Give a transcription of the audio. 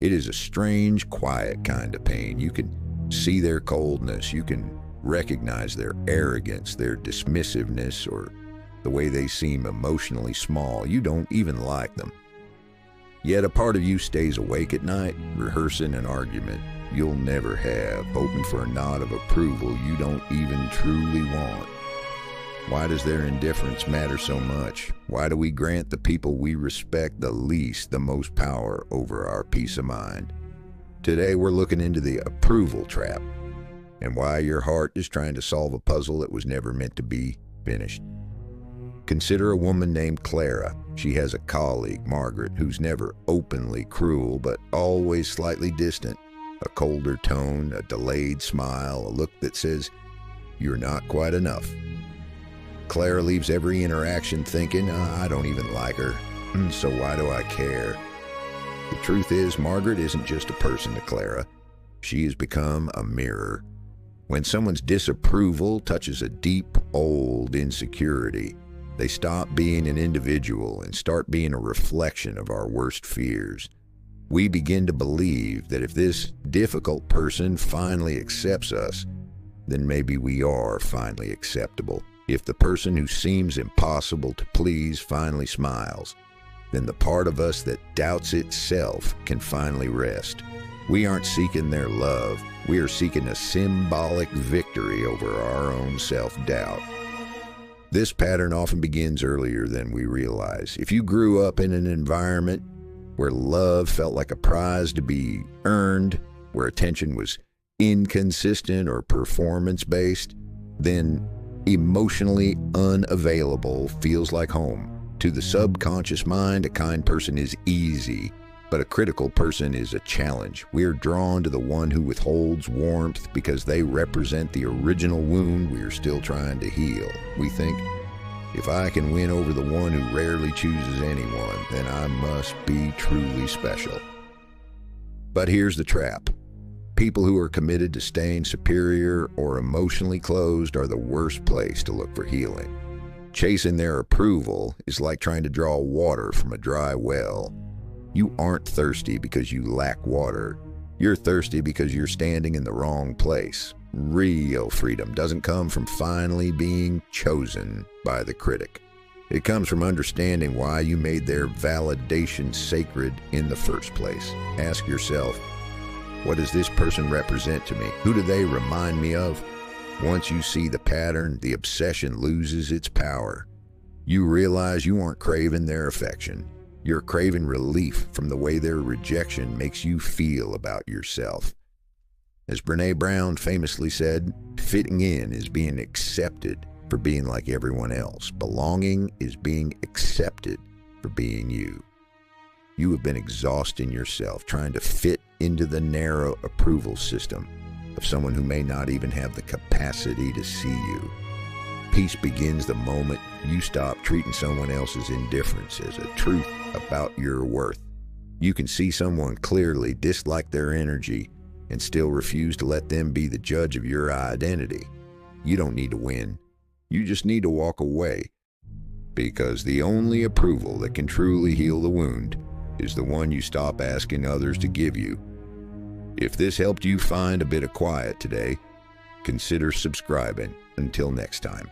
It is a strange, quiet kind of pain. You can see their coldness. You can recognize their arrogance, their dismissiveness, or the way they seem emotionally small. You don't even like them. Yet a part of you stays awake at night, rehearsing an argument you'll never have, hoping for a nod of approval you don't even truly want. Why does their indifference matter so much? Why do we grant the people we respect the least the most power over our peace of mind? Today we're looking into the approval trap and why your heart is trying to solve a puzzle that was never meant to be finished. Consider a woman named Clara. She has a colleague, Margaret, who's never openly cruel but always slightly distant. A colder tone, a delayed smile, a look that says, "You're not quite enough." Clara leaves every interaction thinking, I don't even like her, so why do I care? The truth is, Margaret isn't just a person to Clara. She has become a mirror. When someone's disapproval touches a deep, old insecurity, they stop being an individual and start being a reflection of our worst fears. We begin to believe that if this difficult person finally accepts us, then maybe we are finally acceptable. If the person who seems impossible to please finally smiles, then the part of us that doubts itself can finally rest. We aren't seeking their love. We are seeking a symbolic victory over our own self-doubt. This pattern often begins earlier than we realize. If you grew up in an environment where love felt like a prize to be earned, where attention was inconsistent or performance-based, then emotionally unavailable feels like home. To the subconscious mind, a kind person is easy, but a critical person is a challenge. We are drawn to the one who withholds warmth because they represent the original wound we are still trying to heal. We think, if I can win over the one who rarely chooses anyone, then I must be truly special. But here's the trap. People who are committed to staying superior or emotionally closed are the worst place to look for healing. Chasing their approval is like trying to draw water from a dry well. You aren't thirsty because you lack water. You're thirsty because you're standing in the wrong place. Real freedom doesn't come from finally being chosen by the critic. It comes from understanding why you made their validation sacred in the first place. Ask yourself, what does this person represent to me? Who do they remind me of? Once you see the pattern, the obsession loses its power. You realize you aren't craving their affection. You're craving relief from the way their rejection makes you feel about yourself. As Brené Brown famously said, fitting in is being accepted for being like everyone else. Belonging is being accepted for being you. You have been exhausting yourself trying to fit into the narrow approval system of someone who may not even have the capacity to see you. Peace begins the moment you stop treating someone else's indifference as a truth about your worth. You can see someone clearly dislike their energy and still refuse to let them be the judge of your identity. You don't need to win. You just need to walk away, because the only approval that can truly heal the wound is the one you stop asking others to give you. If this helped you find a bit of quiet today, consider subscribing. Until next time.